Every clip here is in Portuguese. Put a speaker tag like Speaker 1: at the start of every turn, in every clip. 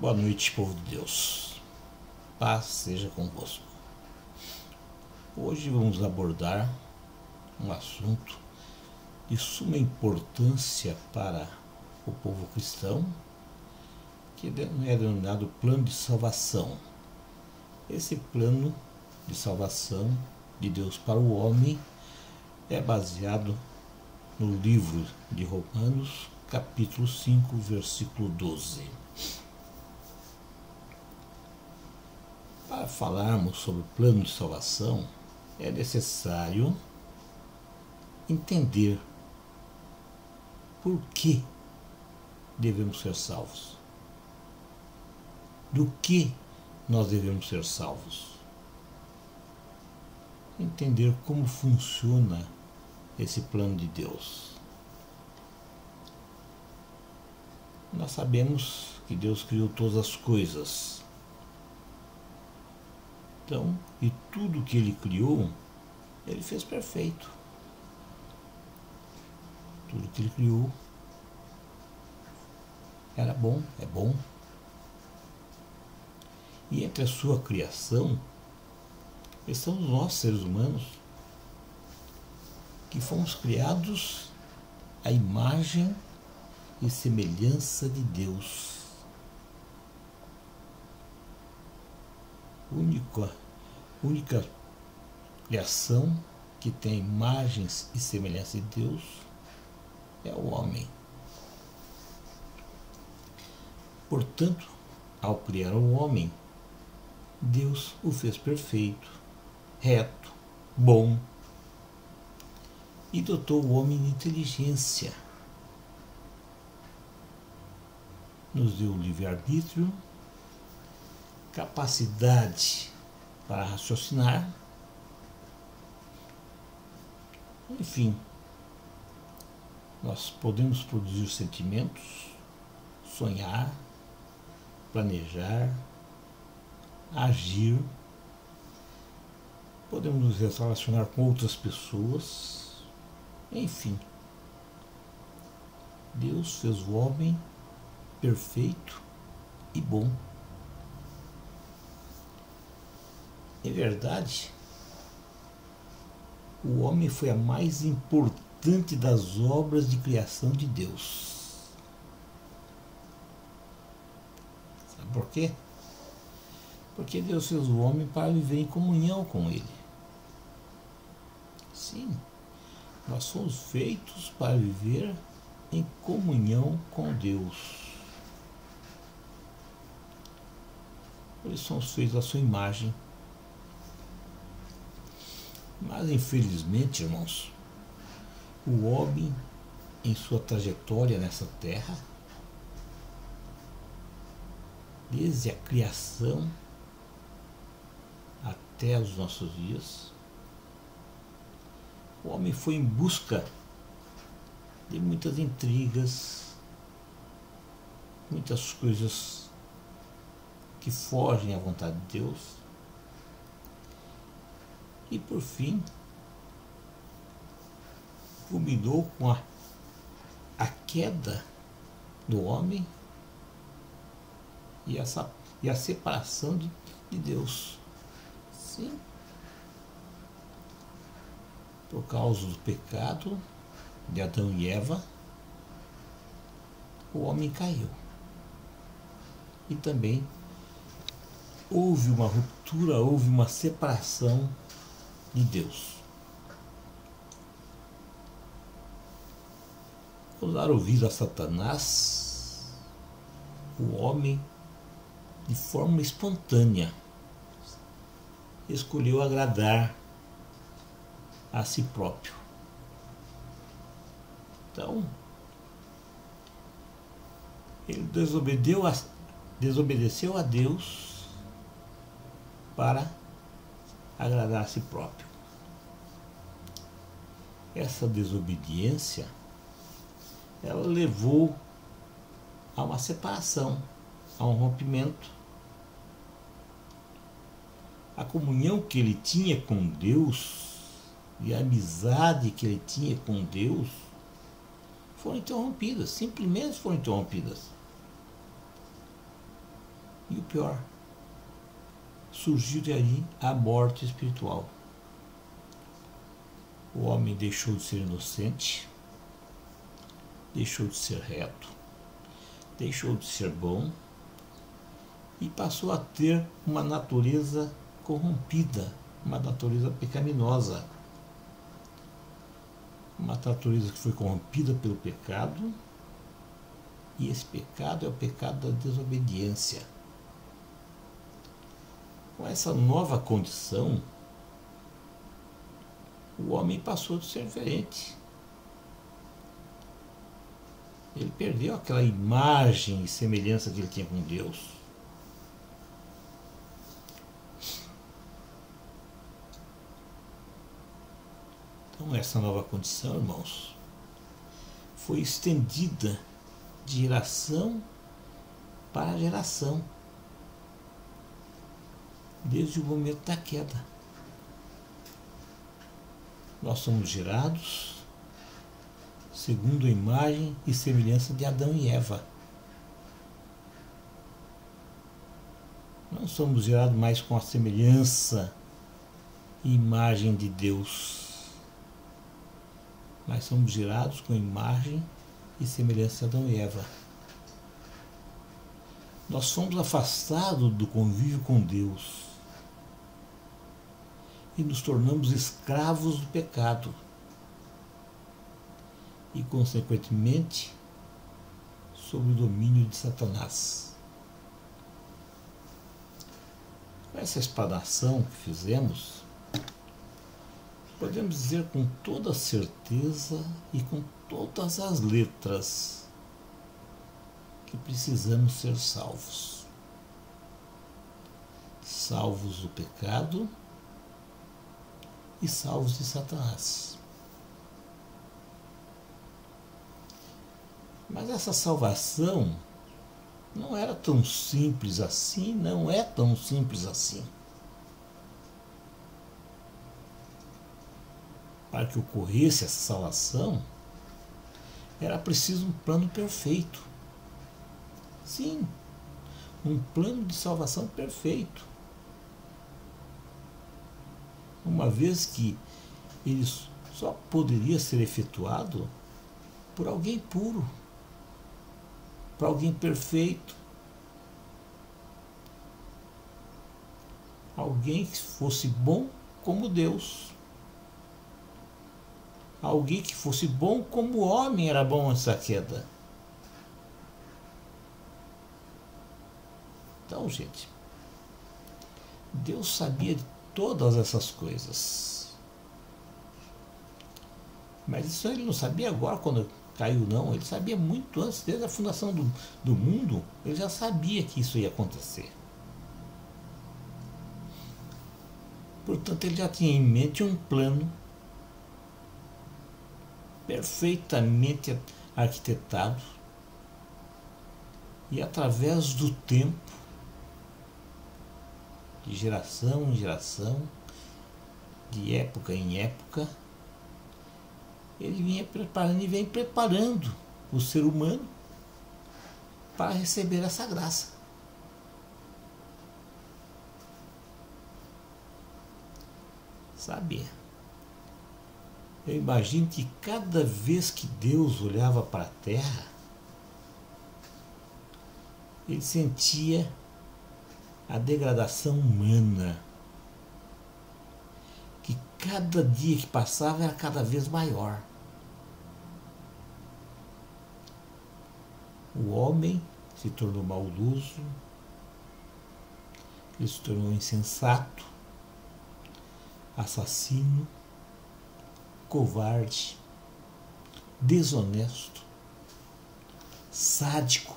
Speaker 1: Boa noite, povo de Deus. Paz seja convosco. Hoje vamos abordar um assunto de suma importância para o povo cristão, que é denominado plano de salvação. Esse plano de salvação de Deus para o homem é baseado no livro de Romanos, capítulo 5, versículo 12. Para falarmos sobre o plano de salvação, é necessário entender por que devemos ser salvos. Do que nós devemos ser salvos. Entender como funciona esse plano de Deus. Nós sabemos que Deus criou todas as coisas. Então, e tudo que Ele criou, Ele fez perfeito. Tudo que Ele criou era bom, é bom. E entre a sua criação, estamos nós, seres humanos, que fomos criados à imagem e semelhança de Deus. Única criação que tem imagens e semelhança de Deus é o homem. Portanto, ao criar o homem, Deus o fez perfeito, reto, bom, e dotou o homem de inteligência. Nos deu livre-arbítrio, capacidade para raciocinar, enfim, nós podemos produzir sentimentos, sonhar, planejar, agir, podemos nos relacionar com outras pessoas, enfim. Deus fez o homem perfeito e bom. Em verdade, o homem foi a mais importante das obras de criação de Deus. Sabe por quê? Porque Deus fez o homem para viver em comunhão com Ele. Sim, nós somos feitos para viver em comunhão com Deus. Por isso somos feitos à sua imagem. Mas, infelizmente, irmãos, o homem, em sua trajetória nessa terra, desde a criação até os nossos dias, o homem foi em busca de muitas intrigas, muitas coisas que fogem à vontade de Deus. E por fim, culminou com a queda do homem e a separação de Deus. Sim. Por causa do pecado de Adão e Eva, o homem caiu. E também houve uma ruptura, houve uma separação de Deus. Ao dar ouvido a Satanás, o homem, de forma espontânea, escolheu agradar a si próprio. Então, ele desobedeceu a Deus para agradar a si próprio. Essa desobediência, ela levou a uma separação, a um rompimento. A comunhão que ele tinha com Deus e a amizade que ele tinha com Deus foram interrompidas, simplesmente foram interrompidas. E o pior, surgiu de ali a morte espiritual. O homem deixou de ser inocente, deixou de ser reto, deixou de ser bom e passou a ter uma natureza corrompida, uma natureza pecaminosa. Uma natureza que foi corrompida pelo pecado, e esse pecado é o pecado da desobediência. Com essa nova condição, o homem passou de ser diferente. Ele perdeu aquela imagem e semelhança que ele tinha com Deus. Então essa nova condição, irmãos, foi estendida de geração para geração, desde o momento da queda. Nós somos gerados segundo a imagem e semelhança de Adão e Eva. Não somos gerados mais com a semelhança e imagem de Deus, mas somos gerados com a imagem e semelhança de Adão e Eva. Nós fomos afastados do convívio com Deus e nos tornamos escravos do pecado e, consequentemente, sob o domínio de Satanás. Com essa explanação que fizemos, podemos dizer com toda certeza e com todas as letras que precisamos ser salvos. Salvos do pecado e salvos de Satanás. Mas essa salvação não era tão simples assim, não é tão simples assim. Para que ocorresse essa salvação, era preciso um plano perfeito. Sim, um plano de salvação perfeito. Uma vez que ele só poderia ser efetuado por alguém puro, por alguém perfeito, alguém que fosse bom como Deus, alguém que fosse bom como o homem era bom antes da queda. Então, gente, Deus sabia de todas essas coisas, mas isso ele não sabia agora quando caiu, não. Ele sabia muito antes, desde a fundação do mundo, ele já sabia que isso ia acontecer. Portanto, ele já tinha em mente um plano perfeitamente arquitetado e, através do tempo, de geração em geração, de época em época, ele vinha preparando e vem preparando o ser humano para receber essa graça. Sabe? Eu imagino que cada vez que Deus olhava para a terra, ele sentia a degradação humana, que cada dia que passava era cada vez maior. O homem se tornou maldoso, ele se tornou insensato, assassino, covarde, desonesto, sádico,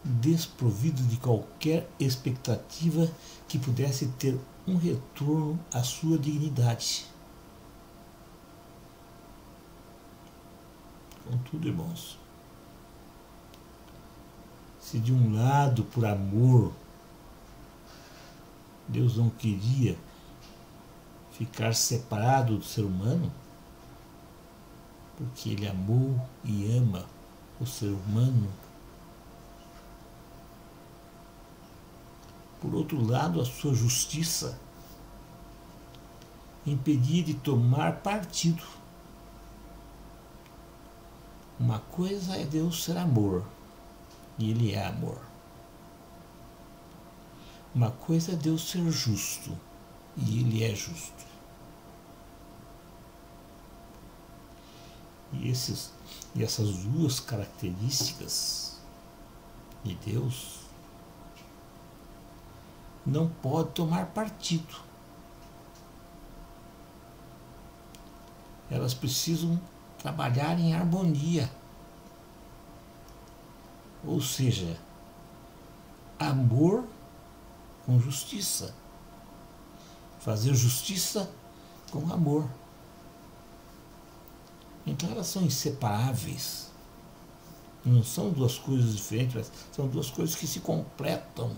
Speaker 1: desprovido de qualquer expectativa que pudesse ter um retorno à sua dignidade. Contudo, irmãos, se de um lado, por amor, Deus não queria ficar separado do ser humano, porque Ele amou e ama o ser humano, Por outro lado, a sua justiça impedia de tomar partido. Uma coisa é Deus ser amor, e Ele é amor. Uma coisa é Deus ser justo, e Ele é justo. E essas duas características de Deus não pode tomar partido. Elas precisam trabalhar em harmonia. Ou seja, amor com justiça. Fazer justiça com amor. Então elas são inseparáveis. Não são duas coisas diferentes, mas são duas coisas que se completam.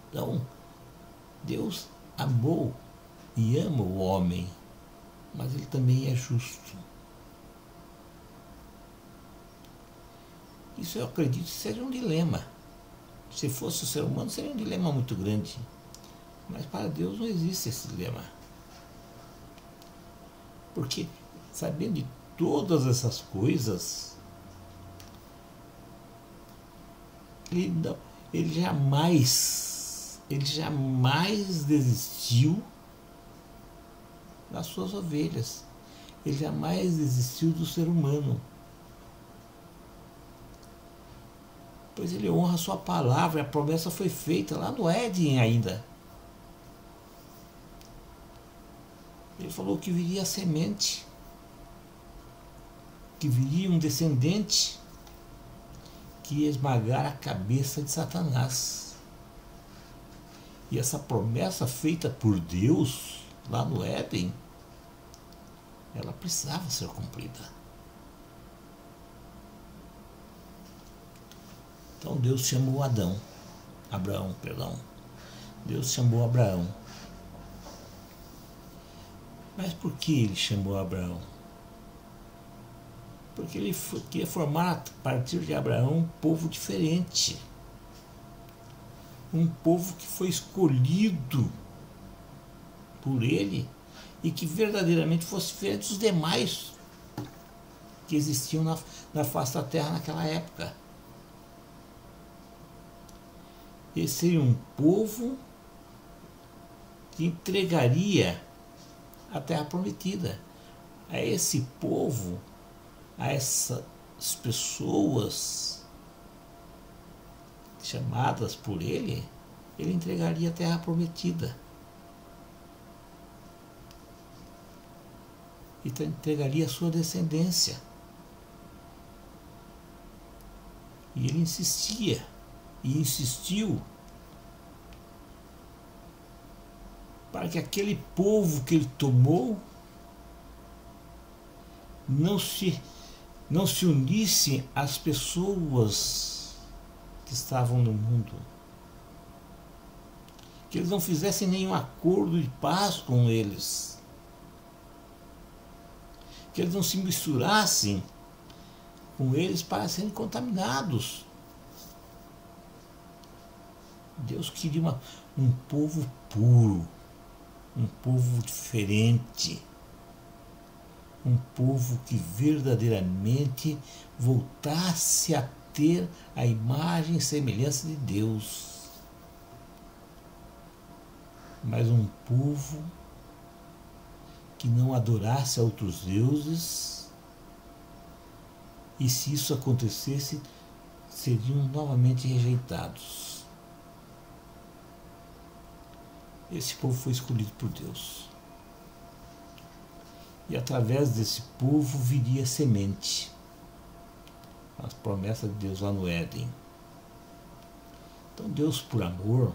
Speaker 1: Então, Deus amou e ama o homem, mas Ele também é justo. Isso eu acredito que seja um dilema. Se fosse o ser humano, seria um dilema muito grande. Mas para Deus não existe esse dilema. Porque, sabendo de todas essas coisas, ele jamais desistiu das suas ovelhas. Ele jamais desistiu do ser humano. Pois ele honra a sua palavra, a promessa foi feita lá no Éden ainda. Ele falou que viria a semente, que viria um descendente que ia esmagar a cabeça de Satanás. E essa promessa feita por Deus lá no Éden, ela precisava ser cumprida. Então Deus chamou Abraão. Deus chamou Abraão. Mas por que ele chamou Abraão? Porque ele queria formar a partir de Abraão um povo diferente. Um povo que foi escolhido por ele e que verdadeiramente fosse diferente dos demais que existiam na face da terra naquela época. Esse seria um povo que entregaria a terra prometida. A esse povo, a essas pessoas chamadas por ele entregaria a terra prometida. E entregaria a sua descendência. E ele insistia e insistiu para que aquele povo que ele tomou não se unisse às pessoas que estavam no mundo, que eles não fizessem nenhum acordo de paz com eles, que eles não se misturassem com eles para serem contaminados. Deus queria um povo puro, um povo diferente, um povo que verdadeiramente voltasse a ter a imagem e semelhança de Deus. Mas um povo que não adorasse a outros deuses, e se isso acontecesse, seriam novamente rejeitados. Esse povo foi escolhido por Deus. E através desse povo viria semente. As promessas de Deus lá no Éden. Então Deus, por amor,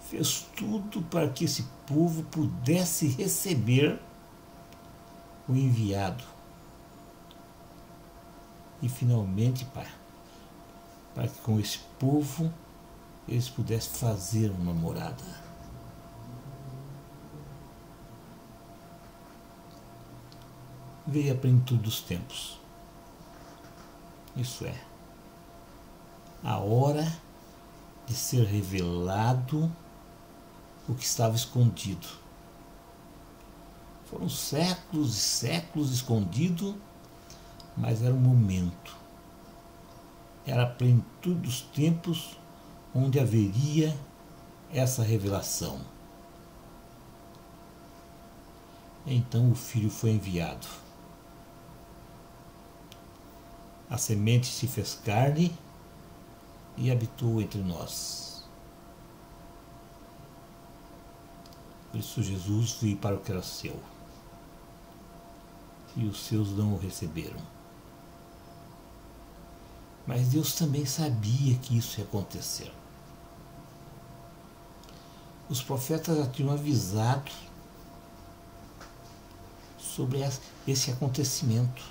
Speaker 1: fez tudo para que esse povo pudesse receber o enviado. E finalmente, para que com esse povo eles pudessem fazer uma morada. Veio a plenitude dos tempos. Isso é, a hora de ser revelado o que estava escondido. Foram séculos e séculos escondido, mas era o momento. Era a plenitude dos tempos onde haveria essa revelação. Então o Filho foi enviado. A semente se fez carne e habitou entre nós. Cristo Jesus veio para o que era seu, e os seus não o receberam. Mas Deus também sabia que isso ia acontecer. Os profetas já tinham avisado sobre esse acontecimento.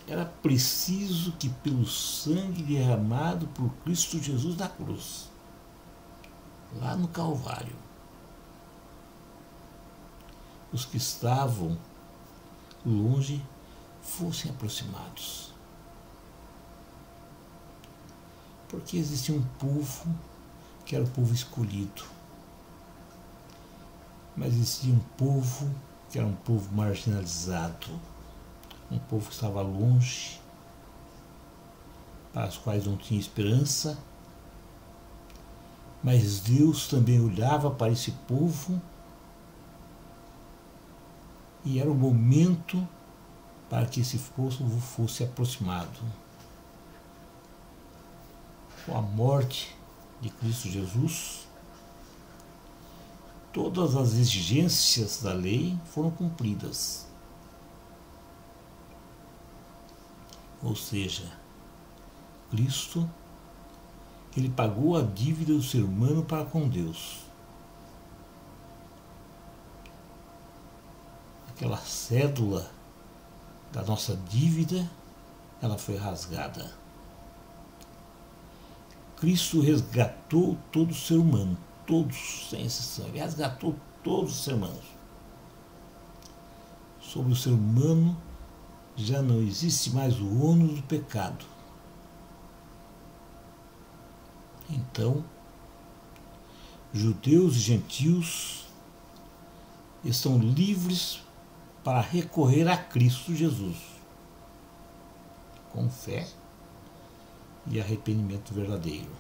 Speaker 1: Era preciso que pelo sangue derramado por Cristo Jesus na cruz, lá no Calvário, os que estavam longe fossem aproximados. Porque existia um povo que era o povo escolhido, mas existia um povo que era um povo marginalizado, um povo que estava longe, para os quais não tinha esperança, mas Deus também olhava para esse povo e era o momento para que esse povo fosse aproximado. Com a morte de Cristo Jesus, todas as exigências da lei foram cumpridas. Ou seja, Cristo, ele pagou a dívida do ser humano para com Deus. Aquela cédula da nossa dívida, ela foi rasgada. Cristo resgatou todo ser humano, todos, sem exceção. Ele resgatou todos os seres humanos. Sobre o ser humano já não existe mais o ônus do pecado. Então, judeus e gentios estão livres para recorrer a Cristo Jesus, com fé e arrependimento verdadeiro.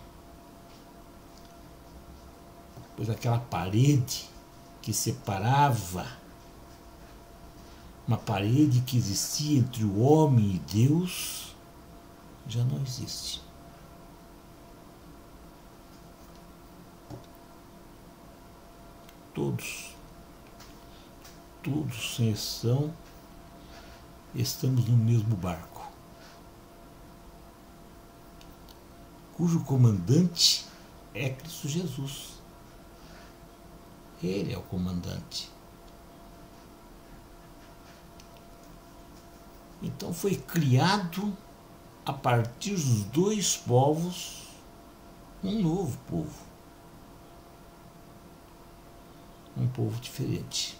Speaker 1: Pois aquela parede que separava, uma parede que existia entre o homem e Deus, já não existe. Todos sem exceção, estamos no mesmo barco, cujo comandante é Cristo Jesus. Ele é o comandante. Então foi criado, a partir dos dois povos, um novo povo. Um povo diferente.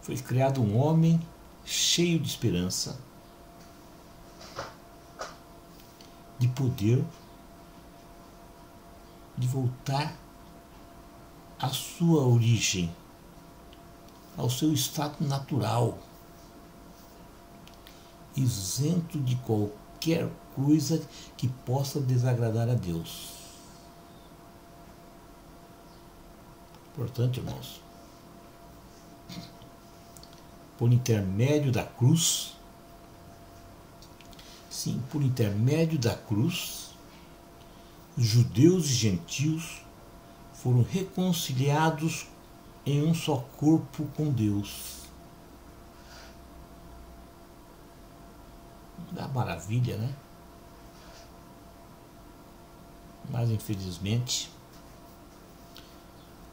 Speaker 1: Foi criado um homem cheio de esperança, de poder, de voltar à sua origem, ao seu estado natural, isento de qualquer coisa que possa desagradar a Deus. Portanto, irmãos, por intermédio da cruz, sim, por intermédio da cruz, os judeus e gentios foram reconciliados em um só corpo com Deus. Dá maravilha, né? Mas infelizmente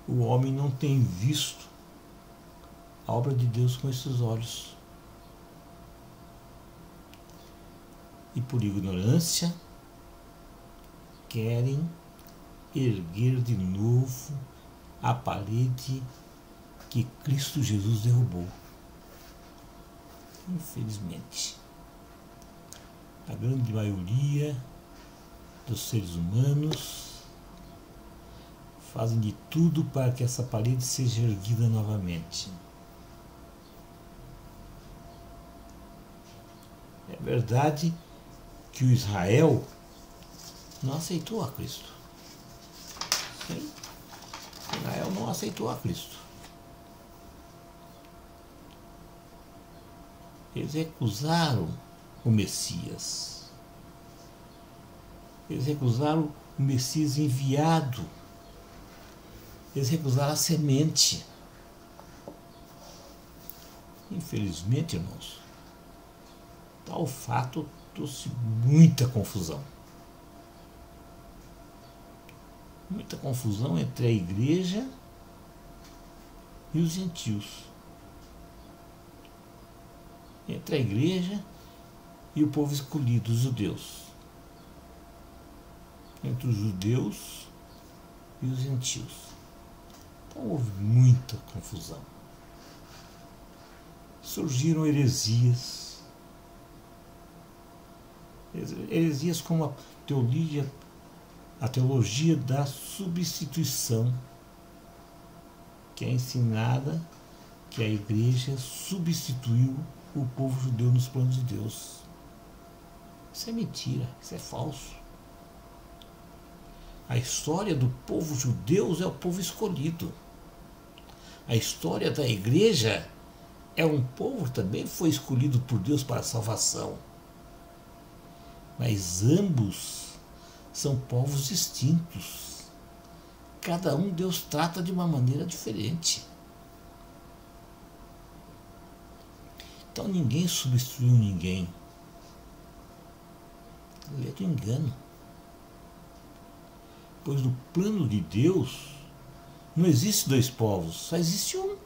Speaker 1: o homem não tem visto a obra de Deus com esses olhos. E por ignorância querem erguer de novo a parede que Cristo Jesus derrubou. Infelizmente, a grande maioria dos seres humanos fazem de tudo para que essa parede seja erguida novamente. É verdade que o Israel não aceitou a Cristo. Sim, Israel não aceitou a Cristo. Eles recusaram o Messias. Eles recusaram o Messias enviado. Eles recusaram a semente. Infelizmente, irmãos, tal fato trouxe muita confusão. Muita confusão entre a igreja e os gentios. Entre a igreja e o povo escolhido, os judeus. Entre os judeus e os gentios. Então houve muita confusão. Surgiram heresias. Heresias como a teologia da substituição, que é ensinada que a igreja substituiu o povo judeu nos planos de Deus. Isso é mentira, isso é falso. A história do povo judeu é o povo escolhido. A história da igreja é um povo que também foi escolhido por Deus para a salvação. Mas ambos são povos distintos. Cada um Deus trata de uma maneira diferente. Então ninguém substituiu ninguém. Lê do engano. Pois no plano de Deus não existe dois povos, só existe um.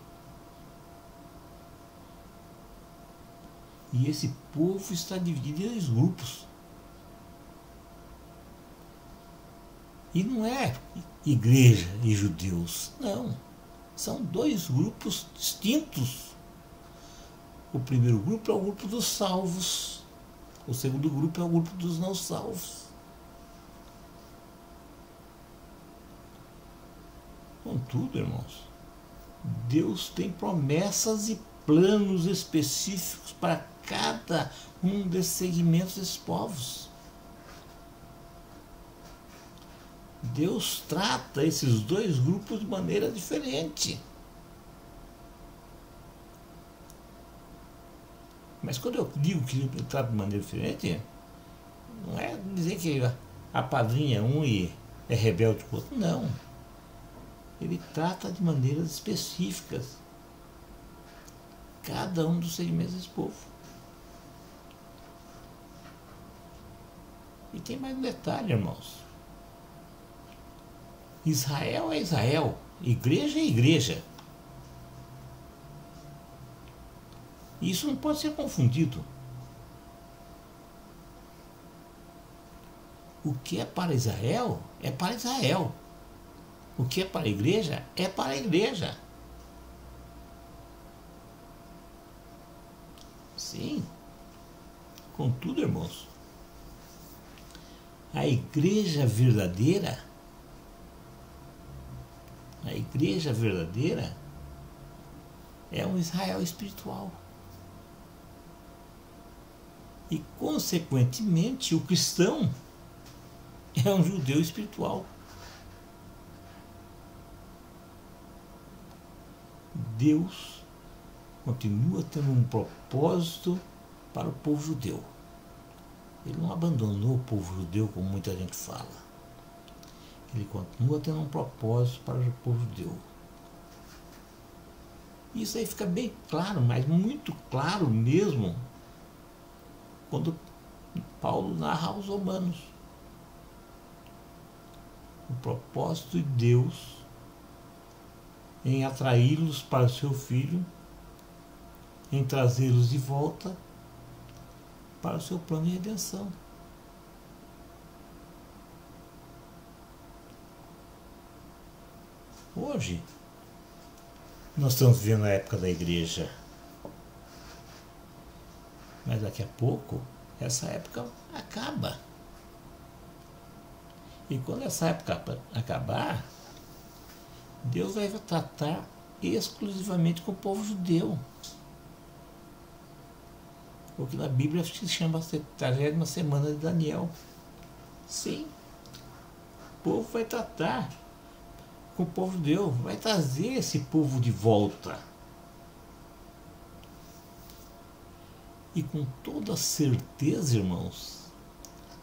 Speaker 1: E esse povo está dividido em dois grupos. E não é igreja e judeus, não. São dois grupos distintos. O primeiro grupo é o grupo dos salvos. O segundo grupo é o grupo dos não salvos. Contudo, irmãos, Deus tem promessas e planos específicos para cada um desses segmentos desses povos. Deus trata esses dois grupos de maneira diferente. Mas quando eu digo que ele trata de maneira diferente, não é dizer que apadrinha um e é rebelde com o outro. Não. Ele trata de maneiras específicas cada um dos segmentos desse povo. E tem mais um detalhe, irmãos. Israel é Israel, igreja é igreja. E isso não pode ser confundido. O que é para Israel é para Israel. O que é para a igreja é para a igreja. Sim. Contudo, irmãos, a igreja verdadeira é um Israel espiritual. E, consequentemente, o cristão é um judeu espiritual. Deus continua tendo um propósito para o povo judeu. Ele não abandonou o povo judeu como muita gente fala. Ele continua tendo um propósito para o povo judeu. Isso aí fica bem claro, mas muito claro mesmo, quando Paulo narra aos Romanos. O propósito de Deus em atraí-los para o seu Filho, em trazê-los de volta para o seu plano de redenção. Hoje, nós estamos vivendo a época da igreja. Mas daqui a pouco, essa época acaba. E quando essa época acabar, Deus vai tratar exclusivamente com o povo judeu. O que na Bíblia se chama a 70ª semana de Daniel. Sim, o povo vai tratar com o povo judeu, vai trazer esse povo de volta. E com toda certeza, irmãos,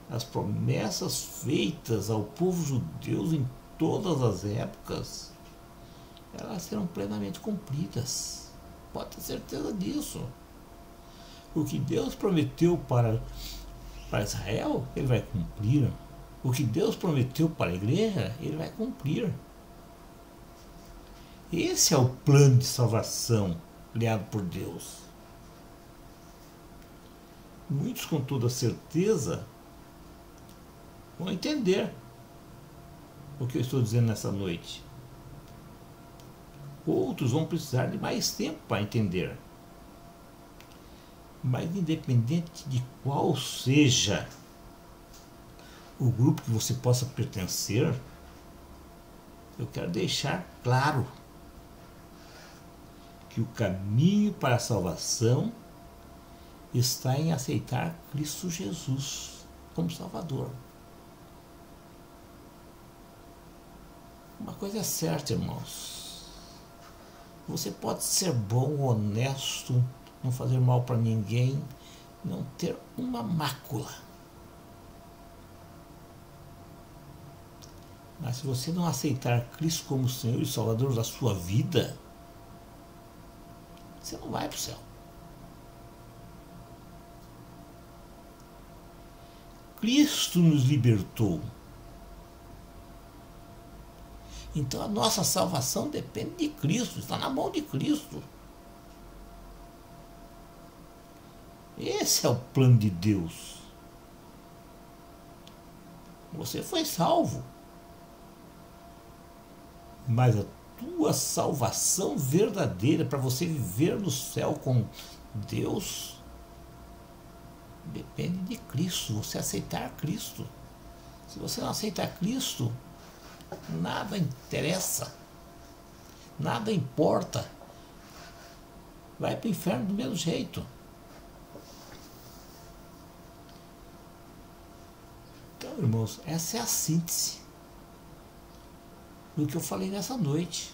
Speaker 1: as promessas feitas ao povo judeu em todas as épocas, elas serão plenamente cumpridas. Pode ter certeza disso. O que Deus prometeu para Israel, ele vai cumprir. O que Deus prometeu para a igreja, ele vai cumprir. Esse é o plano de salvação criado por Deus. Muitos, com toda certeza, vão entender o que eu estou dizendo nessa noite. Outros vão precisar de mais tempo para entender. Mas independente de qual seja o grupo que você possa pertencer, eu quero deixar claro que o caminho para a salvação está em aceitar Cristo Jesus como Salvador. Uma coisa é certa, irmãos. Você pode ser bom, honesto, não fazer mal para ninguém, não ter uma mácula. Mas se você não aceitar Cristo como Senhor e Salvador da sua vida, você não vai para o céu. Cristo nos libertou. Então a nossa salvação depende de Cristo, está na mão de Cristo. Esse é o plano de Deus. Você foi salvo. Mas a tua salvação verdadeira, para você viver no céu com Deus, depende de Cristo, você aceitar Cristo. Se você não aceitar Cristo, nada interessa, nada importa. Vai para o inferno do mesmo jeito. Então, irmãos, essa é a síntese do que eu falei nessa noite.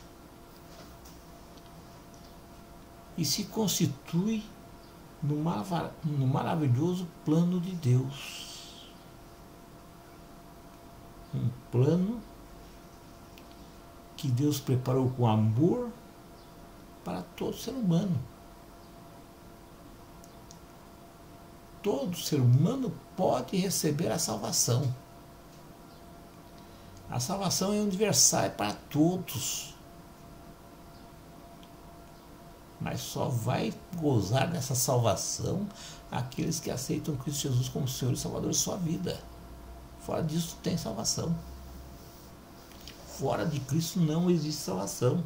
Speaker 1: E se constitui no maravilhoso plano de Deus. Um plano que Deus preparou com amor para todo ser humano. Todo ser humano pode receber a salvação. A salvação é universal, é para todos. Mas só vai gozar dessa salvação aqueles que aceitam Cristo Jesus como Senhor e Salvador de sua vida. Fora disso tem salvação. Fora de Cristo não existe salvação.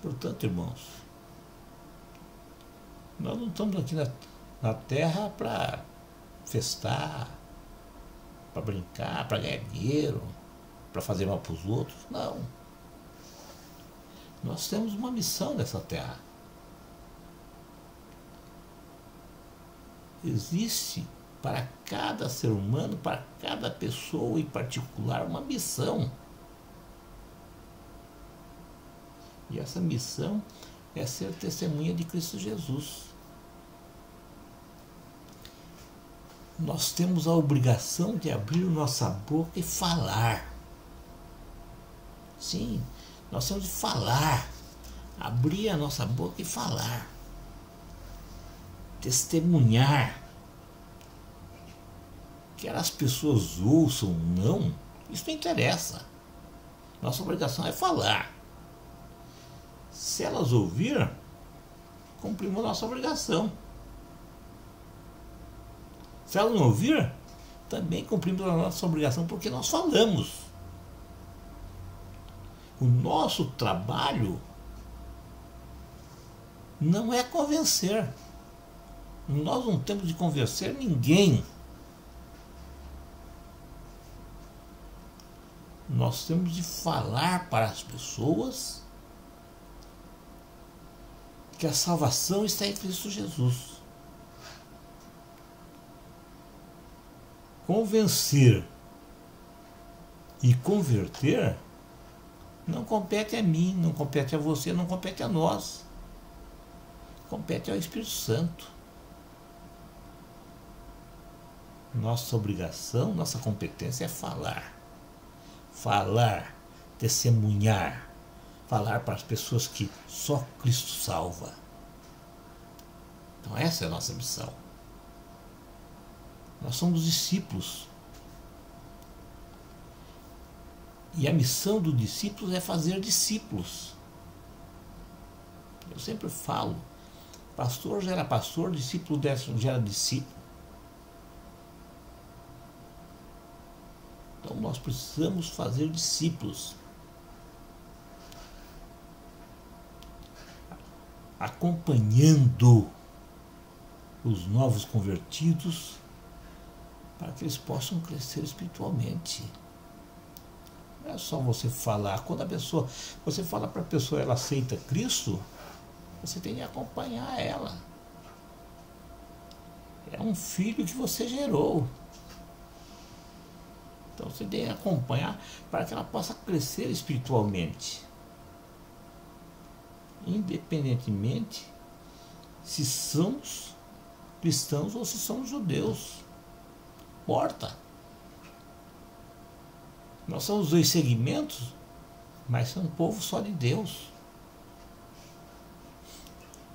Speaker 1: Portanto, irmãos, nós não estamos aqui na terra para festar, para brincar, para ganhar dinheiro, para fazer mal para os outros. Não. Nós temos uma missão nessa terra. Existe para cada ser humano, para cada pessoa em particular, uma missão. E essa missão é ser testemunha de Cristo Jesus. Nós temos a obrigação de abrir nossa boca e falar. Sim, nós temos de falar. Abrir a nossa boca e falar. Testemunhar. Quer as pessoas ouçam ou não, isso não interessa. Nossa obrigação é falar. Se elas ouviram, cumprimos a nossa obrigação. Se elas não ouviram, também cumprimos a nossa obrigação, porque nós falamos. O nosso trabalho não é convencer. Nós não temos de convencer ninguém. Nós temos de falar para as pessoas que a salvação está em Cristo Jesus. Convencer e converter não compete a mim, não compete a você, não compete a nós. Compete ao Espírito Santo. Nossa obrigação, nossa competência é falar. Falar, testemunhar, falar para as pessoas que só Cristo salva. Então essa é a nossa missão. Nós somos discípulos. E a missão do discípulo é fazer discípulos. Eu sempre falo, pastor gera pastor, discípulo gera discípulo. Então nós precisamos fazer discípulos. Acompanhando os novos convertidos para que eles possam crescer espiritualmente. Não é só você falar. Quando você fala para a pessoa, ela aceita Cristo, você tem que acompanhar ela. É um filho que você gerou. Então você tem que acompanhar para que ela possa crescer espiritualmente. Independentemente se somos cristãos ou se somos judeus. Importa. Nós somos dois segmentos, mas somos um povo só de Deus.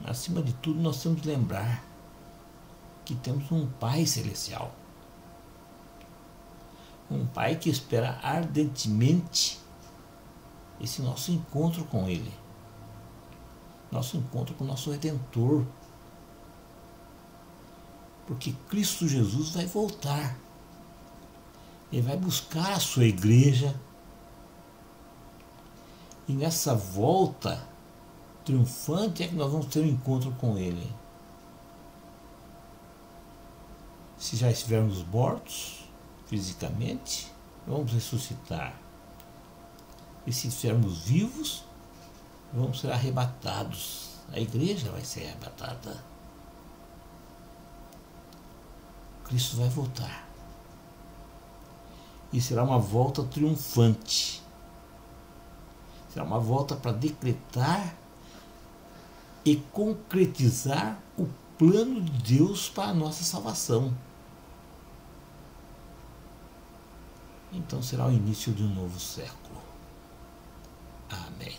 Speaker 1: Acima de tudo, nós temos que lembrar que temos um Pai Celestial. Um Pai que espera ardentemente esse nosso encontro com Ele. Nosso encontro com o nosso Redentor. Porque Cristo Jesus vai voltar. Ele vai buscar a sua igreja. E nessa volta triunfante é que nós vamos ter um encontro com Ele. Se já estivermos mortos fisicamente, vamos ressuscitar. E se estivermos vivos, vamos ser arrebatados. A igreja vai ser arrebatada. Cristo vai voltar. E será uma volta triunfante. Será uma volta para decretar e concretizar o plano de Deus para a nossa salvação. Então será o início de um novo século. Amém.